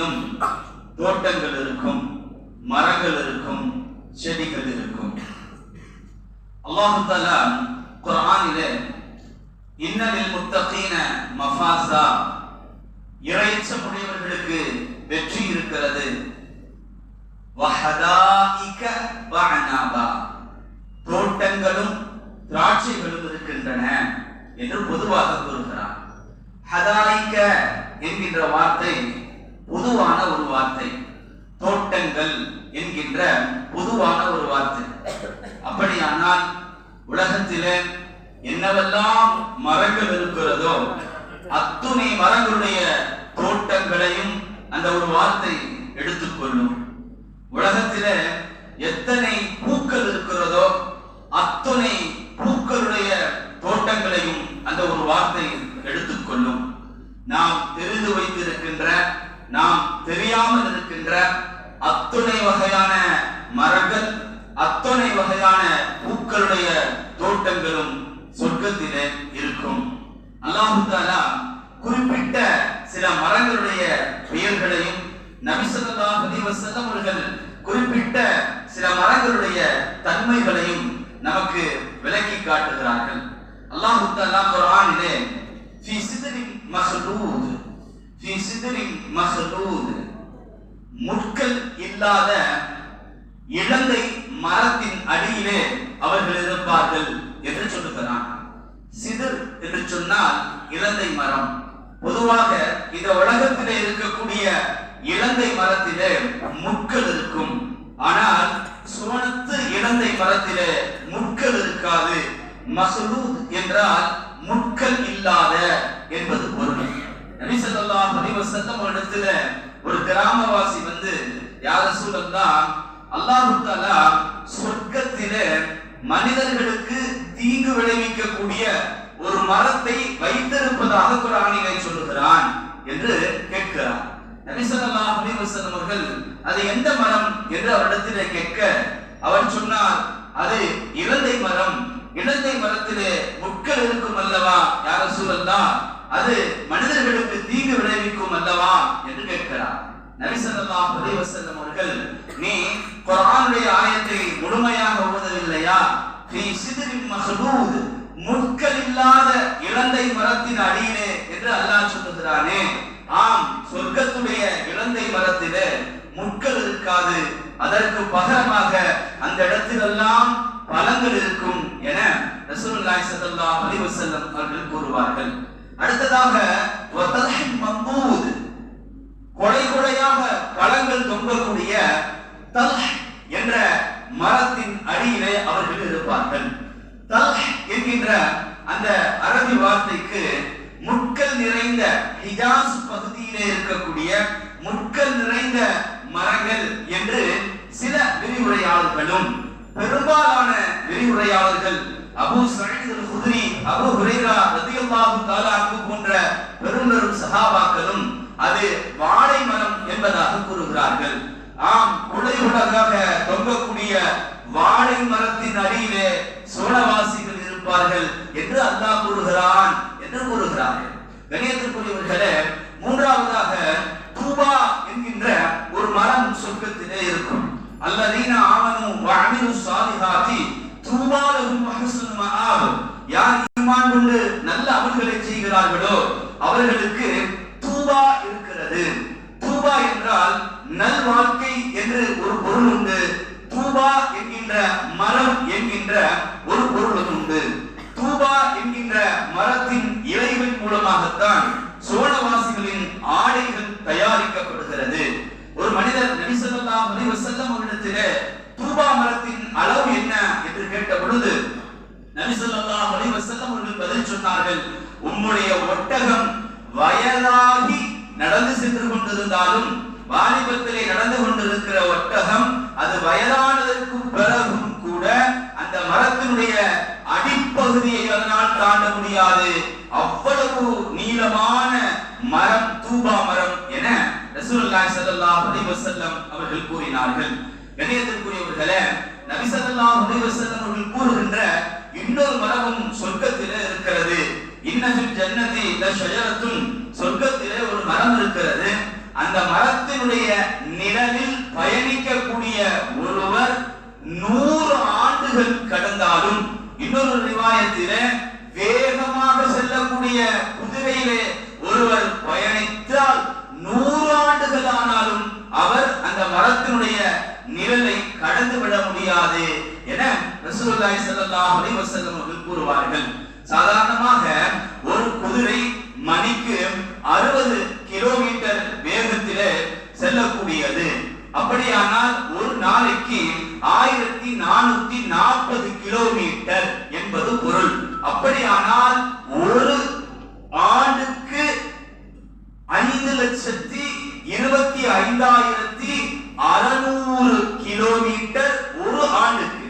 சுற்றிலும் தோட்டங்கள் இருக்கும், மரங்கள் இருக்கும், செடிகள் இருக்கும். அல்லாஹ் தஆலா குர்ஆனிலே இன்னலில் முத்தகீன மஃபாஸா, இறையச்சமுடையவர்களுக்கு வெற்றி இருக்கிறது, வஹதாயிக வஅனாபா, தோட்டங்களும் திராட்சைகளும் இருக்கின்றன என்று பொதுவாக கூறுகிறார். ஹதாயிக என்கின்ற வார்த்தை பொதுவான ஒரு வார்த்தை, தோட்டங்கள் என்கின்ற பொதுவான ஒரு வார்த்தை. அப்படியானால் உலகத்திலே என்னவெல்லாம் மரங்கள் இருக்கிறதோ அத்துணை மரங்களுடைய தோட்டங்களையும் அந்த ஒரு வார்த்தை எடுத்துக்கொள்ளும். உலகத்திலே எத்தனை பூக்கள் இருக்கிறதோ அத்துணை பூக்களுடைய தோட்டங்களையும் அந்த ஒரு வார்த்தை எடுத்துக்கொள்ளும். நாம் தெரிந்து வைத்திருக்கின்ற, நாம் தெரியாமல் இருக்கின்ற அத்துணை வகையான மரங்கள், அத்துணை வகையான பூக்களுடைய தோட்டங்களும் சொர்க்கத்திலே இருக்கும். அல்லாஹ் தஆலா குறிப்பிட்ட சில மரங்களுடைய பெயர்களையும் நபி ஸல்லல்லாஹு அலைஹி வஸல்லம் அவர்கள் குறிப்பிட்ட சில மரங்களுடைய தன்மைகளையும் நமக்கு விளக்கி காட்டுகிறார்கள். அல்லாஹ் தஆலா குர்ஆனிலே ஃபீ சித்ரின் மஹ்லூத், ஃபீ சித்ரின் மஹ்லூத், முட்கள் இல்லாத இலந்தை மரத்தின் அடியிலே அவர்கள் இருப்பார்கள் என்று சொல்லுகிறான். சிதர் என்று சொன்னால் இலந்தை மரம். பொதுவாக இந்த உலகத்திலே இருக்கக்கூடிய இலந்தை மரத்திலே முட்கள் இருக்கும். ஆனால் சுவனத்து இலந்தை மரத்திலே முட்கள் இருக்காது. மஹ்லூத் என்றால் முட்கள் இல்லாத என்பது பொருள். நபி ஸல்லல்லாஹு அலைஹி வஸல்லம் இடத்துல ஒரு கிராமவாசி வந்து, யா ரசூலல்லாஹ், அல்லாஹ் தஆலா சொர்க்கத்திலே மனிதர்களுக்கு தீங்கு விளைவிக்கக்கூடிய ஒரு மரத்தை வைத்திருப்பதாக குர்ஆனிலே சொல்லுகிறான் என்று கேட்கிறார். நபி ஸல்லல்லாஹு அலைஹி வஸல்லம் அவர்கள் அது எந்த மரம் என்று அவரிடத்திலே கேட்க, அவர் சொன்னார், அது இலந்தை மரம். இலந்தை மரத்திலே முட்கள் இருக்கும் அல்லவா யா ரசூலல்லாஹ், அது மனிதர்களுக்கு தீங்கு விளைவிக்கும் அல்லவா என்று கேட்கிறார். நபி ஸல்லல்லாஹு அலைஹி வஸல்லம் அவர்கள், நீ குர்ஆனுடைய ஆயத்தை முழுமையாக ஓதவில்லையா? ஃபீ சித்ரின் மஹ்லூத், முட்கள் இல்லாத இலந்தை மரத்தின் அடியிலே என்று அல்லாஹ் சொல்லுகிறானே. ஆம், சொர்க்கத்துடைய இலந்தை மரத்திலே முட்கள் இருக்காது, அதற்கு பகரமாக அந்த இடத்திலெல்லாம் பழங்கள் இருக்கும் என ரசூலுல்லாஹி ஸல்லல்லாஹு அலைஹி வஸல்லம் அவர்கள் கூறுவார்கள். அடுத்ததாக வதஹின் மம்பூத், கொடை கொடையாக பழங்கள் தொங்கக்கூடிய தல்ஹ் என்ற மரத்தின் அடியிலே அவர்கள் இருப்பார்கள். தல்ஹ் என்கின்ற அந்த அரபி வார்த்தைக்கு முட்கள் நிறைந்த ஹிஜாஸ் பகுதியிலே இருக்கக்கூடிய முட்கள் நிறைந்த மரங்கள் என்று சில விரிவுரையாளர்களும், பெரும்பாலான விரிவுரையாளர்கள் அபூ சயீத் அல்-குத்ரி, அபூ ஹுரைரா ரலியல்லாஹு தஆலா அன்ஹு போன்ற பெரும்பெரும் சஹாபாக்களும் அது வாழை மரம் என்பதாக கூறுகிறார்கள். ஆம், குடையுடனாக தொங்கக்கூடிய வாழை மரத்தின் அடியிலே சோழவாசிகள் இருப்பார்கள் என்று அல்லாஹ் கூறுகிறான் என்று கூறுகிறார்கள். கணியத்திற்குரியவர்களே, மூன்றாவதாக தூபா என்கின்ற ஒரு மரம் சொர்க்கத்திலே இருக்கும். அல்லதீன ஆமனு வ அமிலு ஸாலிஹாத்தி தூபா லஹும் வ ஹுஸ்னு மஆப், யார் ஈமான் கொண்டு நல்ல அமல்களை செய்கிறார்களோ அவர்களுக்கு தூபா இருக்கிறது. தூபா என்றால் நல் வாழ்க்கை என்று ஒரு பொருள் உண்டு. தூபா என்கின்ற மரம் என்கின்ற ஒரு பொருள் உண்டு. தூபா என்கின்ற மரத்தின் இலைகள் மூலமாகத்தான் சோழவாசிகளின் ஆடைகள் தயாரிக்கப்படுகிறது. ஒரு மனிதர் நபி ஸல்லல்லாஹு அலைஹி வஸல்லம் அவரிடத்திலே தூபா மரத்தின் அளவு என்ன என்று கேட்ட பொழுது நபி ஸல்லல்லாஹு அலைஹி வஸல்லம் அவர்கள் பதில் சொன்னார்கள், உம்முடைய ஒட்டகம் வயதாகி நடந்து சென்று கொண்டிருந்தாலும், வாலிபத்திலே நடந்து கொண்டிருக்கிற ஒட்டகம் அது வயதானதற்கு பிறகும் கூட அந்த மரத்தினுடைய அடிப்பகுதியை அதனால் தாண்ட முடியாது. அவ்வளவு நீளமான மரம் தூபா மரம் என ரசூலுல்லாஹி ஸல்லல்லாஹு அலைஹி வஸல்லம் அவர்கள் கூறினார்கள். கண்ணியத்திற்குரியவர்களே, நபி ஸல்லல்லாஹு அலைஹி வஸல்லம் அவர்கள் கூறுகின்ற இன்னொரு மரமும் சொர்க்கத்திலே இருக்கிறது. இன்னஃபில் ஜன்னதி லஷஜரத்துன், சொர்க்கத்திலே ஒரு மரம் இருக்கிறது. அந்த மரத்தினுடைய நிழலில் பயணிக்கக்கூடிய ஒருவர் 100 ஆண்டுகள் கடந்தாலும், இன்னொரு ரிவாயத்திலே வேகமாக செல்லக்கூடிய குதிரையிலே ஒருவர் பயணித்தால் 100 ஆண்டுகள் ஆனாலும் அவர் அந்த மரத்தினுடைய நிழலை கடந்து விட முடியாது என ரசூலுல்லாஹி ஸல்லல்லாஹு அலைஹி வஸல்லம் அவர்கள் கூறுவார்கள். சாதாரணமாக ஒரு குதிரை மணிக்கு 60 கிலோமீட்டர் வேகத்திலே செல்லக்கூடியது. அப்படியானால் ஒரு நாளைக்கு 1440 கிலோமீட்டர் என்பது பொருள். அப்படியானால் ஒரு ஆண்டுக்கு 5,25,600 கிலோமீட்டர் ஒரு ஆண்டுக்கு.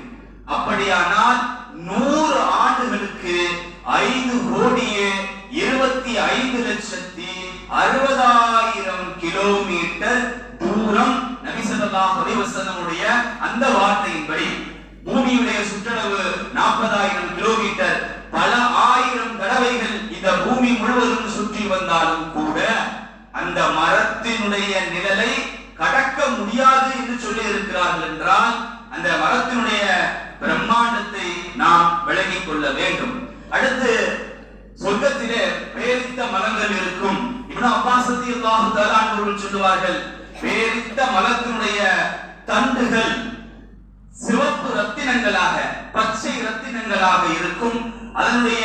அப்படியானால் 100 ஆண்டுகளுக்கு 5,25,60,000 கிலோமீட்டர் தூரம் நபி ஸல்லல்லாஹு அலைஹி வஸல்லம் உடைய அந்த வார்த்தையின்படி பூமியுடைய சுற்றளவு 40,000 கிலோமீட்டர். பல ஆயிரம் தடவைகள் இந்த பூமி முழுவதும் சுற்றி வந்தாலும் கூட அந்த மரத்தினுடைய நிழலை கடக்க முடியாது என்று சொல்லி இருக்கிறார்கள் என்றால் அந்த மரத்தினுடைய பிரம்மாண்டத்தை நாம் விளங்கிக் கொள்ள வேண்டும். அடுத்து சொர்க்கத்திலே பேரித்த மரங்கள் இருக்கும். இப்னு அப்பாஸ் ரலியல்லாஹு தஆலா அவர்கள் சொல்லுவார்கள், பேரித்த மரத்தினுடைய தண்டுகள் சிவப்பு ரத்தினங்களாக, பச்சை ரத்தினங்களாக இருக்கும். அதனுடைய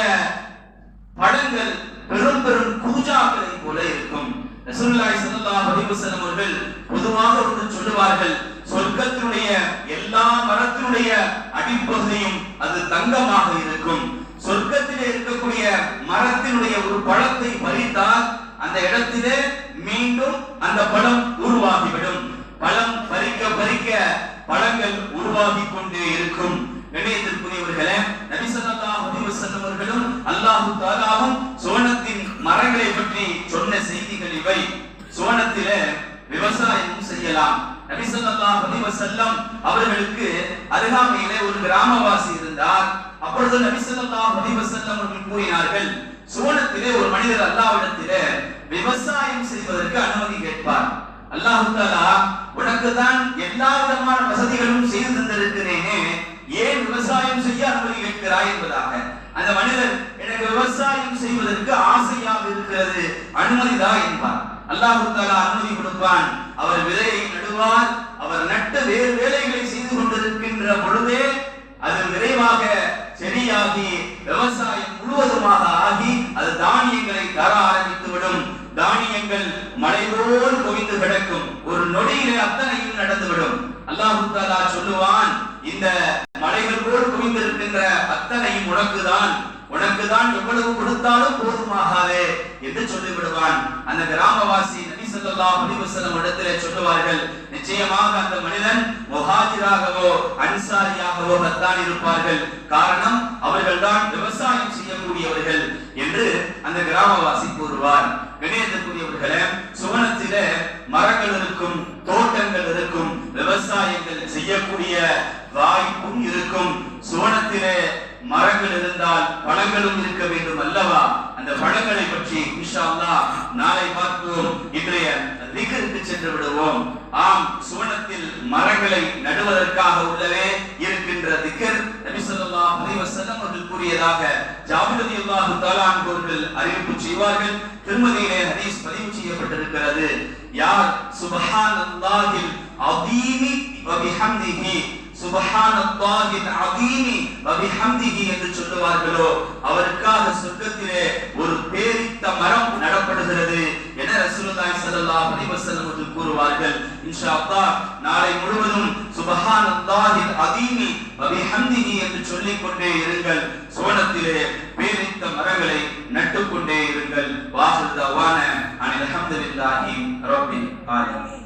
படங்கள் பெரும் பெரும் கூஜாக்களை போல இருக்கும். ரசூலுல்லாஹி ஸல்லல்லாஹு அலைஹி வஸல்லம் அவர்கள் பொதுவாக ஒன்று சொல்லுவார்கள், சொர்க்கத்தினுடைய எல்லா மரத்தினுடைய அடிப்பகுதியும் அது தங்கமாக இருக்கும். சொர்க்கத்திலே இருக்கக்கூடிய மரத்தினுடைய ஒரு பழத்தை பறித்தால் அந்த இடத்திலே மீண்டும் அந்த பழம் உருவாகிவிடும். பழம் பறிக்க பறிக்க பழங்கள் உருவாகி கொண்டே இருக்கும். கண்ணியத்திற்குரியவர்களே, நபி ஸல்லல்லாஹு அலைஹி வஸல்லம் அவர்களும் அல்லாஹ் தஆலாவும் சுவனத்தின் மரங்களை பற்றி சொன்ன செய்திகள் இவை. சுவனத்திலே விவசாயம் செய்யலாம். நபி ஸல்லல்லாஹு அலைஹி வஸல்லம் அவர்களுக்கு அருகாமையிலே ஒரு கிராமவாசி இருந்தார். அப்பொழுது நபி ஸல்லல்லாஹு அலைஹி வஸல்லம் அவர்கள் கூறினார்கள், சுவனத்திலே ஒரு மனிதர் அல்லாஹ்விடத்திலே விவசாயம் செய்வதற்கு அனுமதி கேட்பார். அல்லாஹ் தஆலா உனக்கு தான் எல்லா விதமான வசதிகளும் செய்து தந்திருக்கிறேனே, ஏன் விவசாயம் செய்ய அனுமதி கேட்கிறாய் என்பதாக. அந்த மனிதர், எனக்கு விவசாயம் செய்வதற்கு ஆசையாக இருக்கிறது, அனுமதிதா என்பார். அல்லாஹ் தஆலா அனுமதி கொடுப்பான். அவர் விதையை நடுவார். அவர் நட்டு வேறு வேலைகளை செய்து கொண்டிருக்கின்ற பொழுதே அது விரைவாக செடியாகி விவசாயம் முழுவதுமாக ஆகி அது தானியங்களை தர ஆரம்பித்துவிடும். தானியங்கள் மழை போல் குவிந்து கிடக்கும். ஒரு நொடியிலே அத்தனையும் நடந்துவிடும். அல்லாஹ் தஆலா சொல்லுவான், இந்த மலைகள் போல் குவிந்திருக்கின்ற அத்தனையும் உனக்குதான் எவ்வளவு கொடுத்தாலும் போதுமாகாதே என்று சொல்லிவிடுவான். அந்த கிராமவாசி நபி ஸல்லல்லாஹு அலைஹி வஸல்லம் இடத்திலே சொல்லுவார்கள், நிச்சயமாக அந்த மனிதன் முஹாஜிராகவோ அன்சாரியாகவோ தான் இருப்பார்கள். காரணம், அவர்கள் தான் விவசாயம் செய்யக்கூடியவர்கள் என்று அந்த கிராமவாசி கூறுவார். கண்ணியத்திற்குரியவர்களே, சுவனத்திலே மரங்கள் இருக்கும், தோட்டங்கள் இருக்கும், விவசாயங்கள் செய்யக்கூடிய வாய்ப்பும் இருக்கும். சுவனத்திலே மரங்கள் இருந்தால் பழங்களும் இருக்க வேண்டும் அல்லவா? அந்த பழங்களை பற்றி இன்ஷா அல்லாஹ் நாளை பார்ப்போம். இன்றைய திக்ருக்கு சென்று விடுவோம். ஆம், சுவனத்தில் மரங்களை நடுவதற்காக உள்ளவே இருக்கின்ற திக்ர் நபி ஸல்லல்லாஹு அலைஹி வஸல்லம் அவர்கள் கூறியதாக ஜாபிர் ரலியல்லாஹு தஆலா அவர்கள் அறிவிப்பு செய்வார்கள். திருமதியிலே ஹதீஸ் பதிவு செய்யப்பட்டிருக்கிறது. யார் சுப்ஹானல்லாஹில் அதீமி வ பிஹம்திஹி, சுப்ஹானல்லாஹில் அதீமி வ பிஹம்திஹி என்று சொல்லுவார்களோ அவருக்காக சொர்க்கத்திலே ஒரு பேரித்த மரம் நடப்படுகிறது என ரசூலுல்லாஹி ஸல்லல்லாஹு அலைஹி வஸல்லம் அவர்கள் கூறுவார்கள். இன்ஷா அல்லாஹ் நாளை முழுவதும் சுப்ஹானல்லாஹில் அதீமி வ பிஹம்திஹி என்று சொல்லிக் கொண்டே இருங்கள். சுவனத்திலே பேரித்த மரங்களை நட்டுக்கொண்டே இருங்கள். வாஹிர் தவானா அனில் ஹம்துலில்லாஹி ரப்பில் ஆலமீன்.